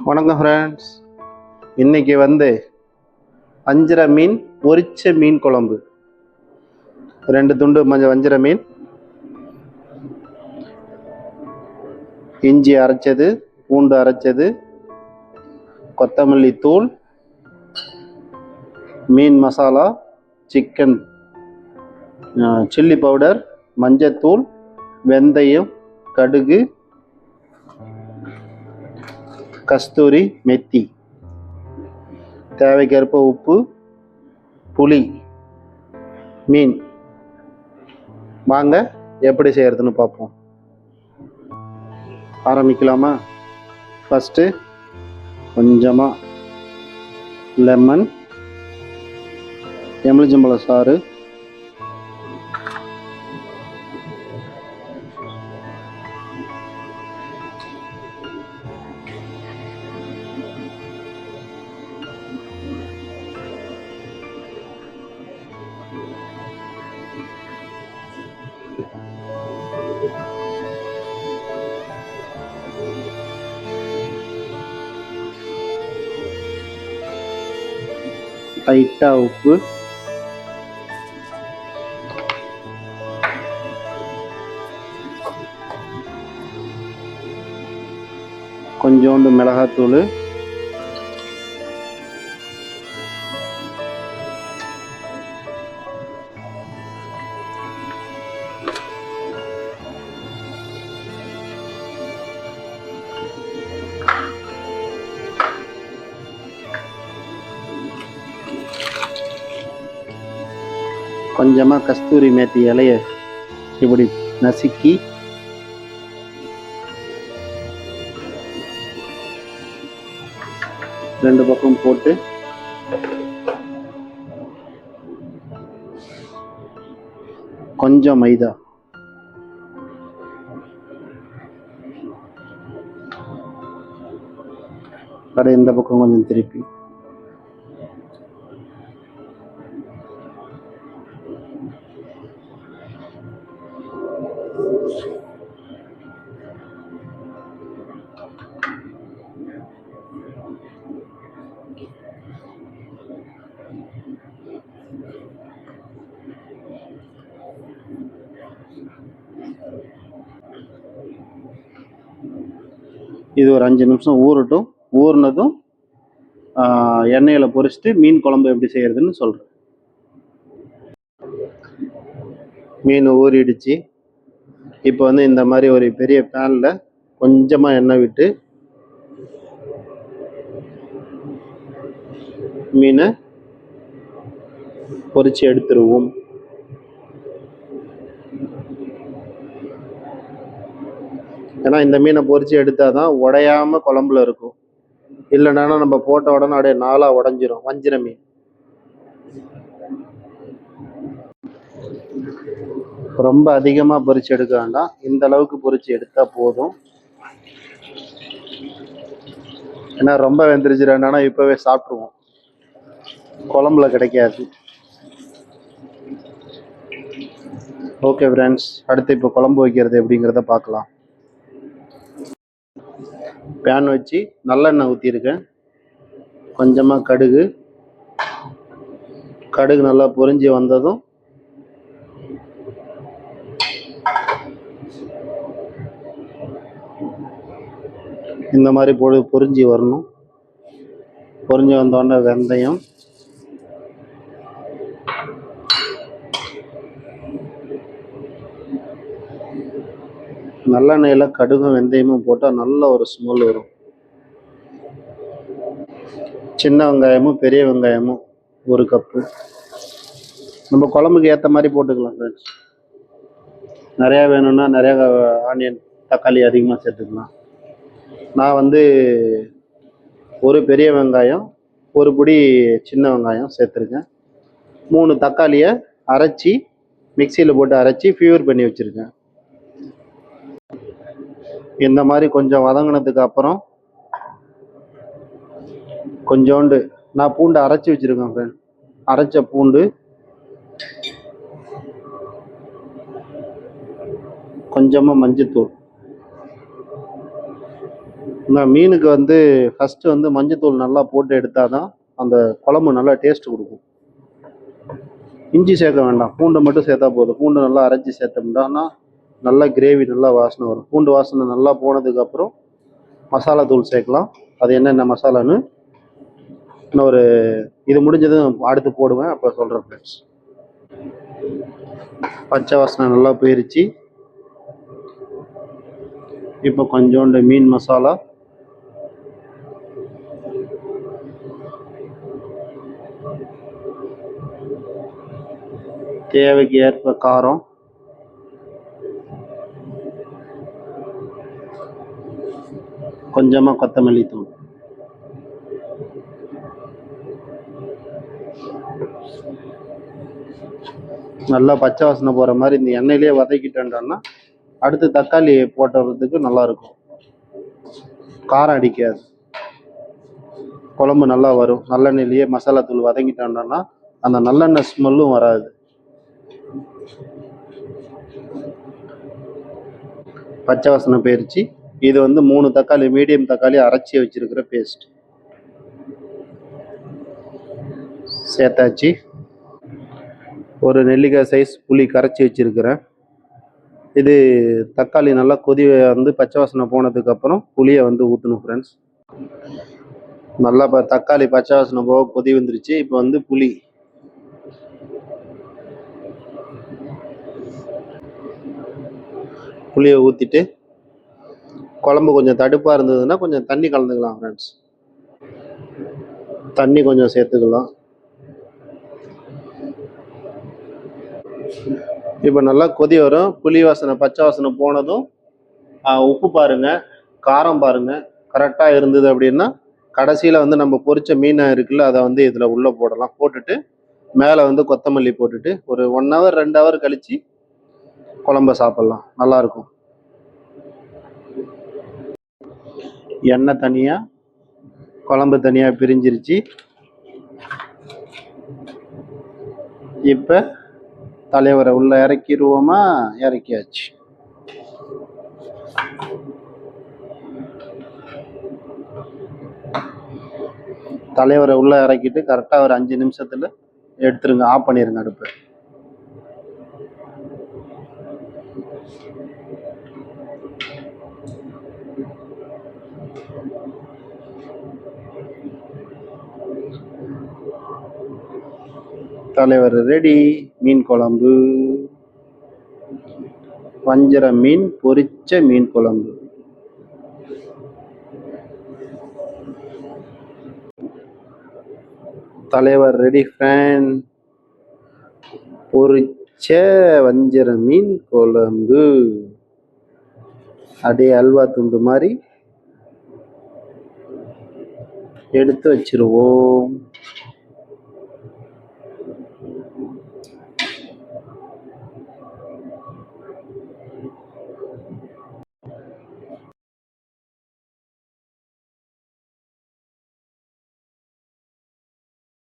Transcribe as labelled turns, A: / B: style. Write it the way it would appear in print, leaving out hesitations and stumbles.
A: வணக்கம் ஃப்ரெண்ட்ஸ். இன்னைக்கு வஞ்சிர மீன் பொரிச்ச மீன் குழம்பு. 2 துண்டு வஞ்சிர மீன், இஞ்சி அரைச்சது, பூண்டு அரைச்சது, கொத்தமல்லி தூள், மீன் மசாலா, சிக்கன் சில்லி பவுடர், மஞ்சத்தூள், வெந்தயம், கடுகு, கஸ்தூரி மெத்தி, தேவைக்கேற்ப உப்பு, புளி, மீன். வாங்க எப்படி செய்யறதுன்னு பார்ப்போம். ஆரம்பிக்கலாமா? ஃபஸ்ட்டு கொஞ்சமாக லெமன், எலுமிச்சம்பழ சாறு, லைட்டாக உப்பு, கொஞ்சோண்டு மிளகாத்தூள், கொஞ்சமாக கஸ்தூரி மேத்தி இலையை இப்படி நசுக்கி ரெண்டு பக்கம் போட்டு கொஞ்சம் மைதா, கடை இந்த பக்கம் கொஞ்சம் திருப்பி இது ஒரு 5 நிமிஷம் ஊறட்டும். ஊறினதும் எண்ணெயில் பொரிச்சிட்டு மீன் குழம்பு எப்படி செய்யறதுன்னு சொல்கிறேன். மீன் ஊறிடுச்சு. இப்போ இந்த மாதிரி ஒரு பெரிய பேனில் கொஞ்சமாக எண்ணெய் விட்டு மீனை பொரிச்சு எடுத்துருவோம். ஏன்னா இந்த மீனை பொரிச்சு எடுத்தால் தான் உடையாம குழம்புல இருக்கும். இல்லைன்னா நம்ம போட்ட உடனே அப்படியே 4 உடஞ்சிரும் வஞ்சிர மீன். ரொம்ப அதிகமாக பொரிச்சு எடுக்க வேண்டாம், இந்த அளவுக்கு பொரிச்சு எடுத்தா போதும். ஏன்னா ரொம்ப வெந்துருச்சுன்னா இப்போவே சாப்பிட்ருவோம், குழம்புல கிடைக்காது. ஓகே ஃப்ரெண்ட்ஸ், அடுத்து இப்போ குழம்பு வைக்கிறது எப்படிங்கிறத பார்க்கலாம். பேன் வச்சு நல்லெண்ணெய் ஊற்றிருக்கேன். கொஞ்சமாக கடுகு நல்லா பொரிஞ்சு வந்ததும் இந்த மாதிரி பொரிஞ்சு வரணும். பொரிஞ்சு வந்தோடனே வெந்தயம், நல்லெண்ணெயில் கடுகும் வெந்தயமும் போட்டால் நல்ல ஒரு ஸ்மெல் வரும். சின்ன வெங்காயமும் பெரிய வெங்காயமும் 1 கப்பு. நம்ம குழம்புக்கு ஏற்ற மாதிரி போட்டுக்கலாம் ஃப்ரெண்ட்ஸ். நிறையா வேணும்னா நிறையா ஆனியன் தக்காளி அதிகமாக சேர்த்துக்கலாம். நான் ஒரு பெரிய வெங்காயம், 1 பிடி சின்ன வெங்காயம் சேர்த்துருக்கேன். 3 தக்காளியை அரைச்சி மிக்சியில் போட்டு அரைச்சி ஃபியூர் பண்ணி வச்சுருக்கேன். இந்த மாதிரி கொஞ்சம் வதங்கினதுக்கு அப்புறம் கொஞ்சோண்டு நான் பூண்டு அரைச்சி வச்சுருக்கேன் ஃப்ரெண்ட். அரைச்ச பூண்டு, கொஞ்சமாக மஞ்சத்தூள், இந்த மீனுக்கு வந்து ஃபஸ்ட்டு வந்து மஞ்சத்தூள் நல்லா போட்டு எடுத்தால் தான் அந்த குழம்பு நல்லா டேஸ்ட் கொடுக்கும். இஞ்சி சேர்க்க வேண்டாம், பூண்டை மட்டும் சேர்த்தா போதும். பூண்டு நல்லா அரைச்சி சேர்த்தோம்னா நல்லா கிரேவி நல்லா வாசனை வரும். பூண்டு வாசனை நல்லா போனதுக்கப்புறம் மசாலா தூள் சேர்க்கலாம். அது என்னென்ன மசாலான்னு இன்னொரு இது முடிஞ்சதும் அடுத்து போடுவேன், அப்போ சொல்கிறேன் ஃப்ரெண்ட்ஸ். பச்சை வாசனை நல்லா போயிருச்சு. இப்போ கொஞ்சோண்டு மீன் மசாலா, தேவைக்கு ஏற்ப காரம், கொஞ்சமாக கொத்தமல்லி தூள், நல்லா பச்சை வாசனை போகிற மாதிரி இந்த எண்ணெயிலேயே வதக்கிட்டோம்னா அடுத்து தக்காளி போட்டுறதுக்கு நல்லாயிருக்கும். காரம் அடிக்காது, குழம்பு நல்லா வரும். நல்லெண்ணெயிலேயே மசாலா தூள் வதங்கிட்டோம்னா அந்த நல்லெண்ணெய் ஸ்மெல்லும் வராது. பச்சை வாசனை போயிருச்சு. இது வந்து 3 தக்காளி, மீடியம் தக்காளி அரைச்சி வச்சிருக்கிற பேஸ்ட் சேர்த்தாச்சு. ஒரு நெல்லிக்காய் சைஸ் புளி கரைச்சி வச்சிருக்கிறேன். இது தக்காளி நல்லா கொதி வந்து பச்சை வாசனை போனதுக்கப்புறம் புளியை வந்து ஊற்றணும் ஃப்ரெண்ட்ஸ். நல்லா இப்போ தக்காளி பச்சை வாசனை போக கொதி வந்துருச்சு. இப்போ வந்து புளியை ஊற்றிட்டு குழம்பு கொஞ்சம் தடுப்பாக இருந்ததுன்னா கொஞ்சம் தண்ணி கலந்துக்கலாம் ஃப்ரெண்ட்ஸ். தண்ணி கொஞ்சம் சேர்த்துக்கலாம். இப்போ நல்லா கொதி வரும். புளி வாசனை பச்சை வாசனை போனதும் உப்பு பாருங்கள், காரம் பாருங்கள், கரெக்டாக இருந்தது அப்படின்னா கடைசியில் வந்து நம்ம பொரிச்ச மீனை இருக்குல்ல அதை வந்து இதில் உள்ளே போடலாம். போட்டுட்டு மேலே வந்து கொத்தமல்லி போட்டுட்டு ஒரு 1 ஹவர் 2 ஹவர் கழித்து குழம்ப சாப்பிட்லாம், நல்லாயிருக்கும். எண்ணெய் தனியாக குழம்பு தனியாக பிரிஞ்சிருச்சு. இப்போ தலைவரை உள்ள இறக்கிடுவோமா? இறக்கியாச்சு. தலைவரை உள்ள இறக்கிட்டு கரெக்டாக ஒரு 5 நிமிஷத்தில் எடுத்துருங்க, ஆஃப் பண்ணிடுங்க அடுப்பை. தலைவர் ரெடி. மீன் குழம்பு, வஞ்சர மீன் பொரிச்ச மீன் குழம்பு. தலைவர் ரெடி ஃபேன். பொரிச்ச வஞ்சர மீன் குழம்பு அப்படியே அல்வா துண்டு மாதிரி எடுத்து வச்சிருவோம்.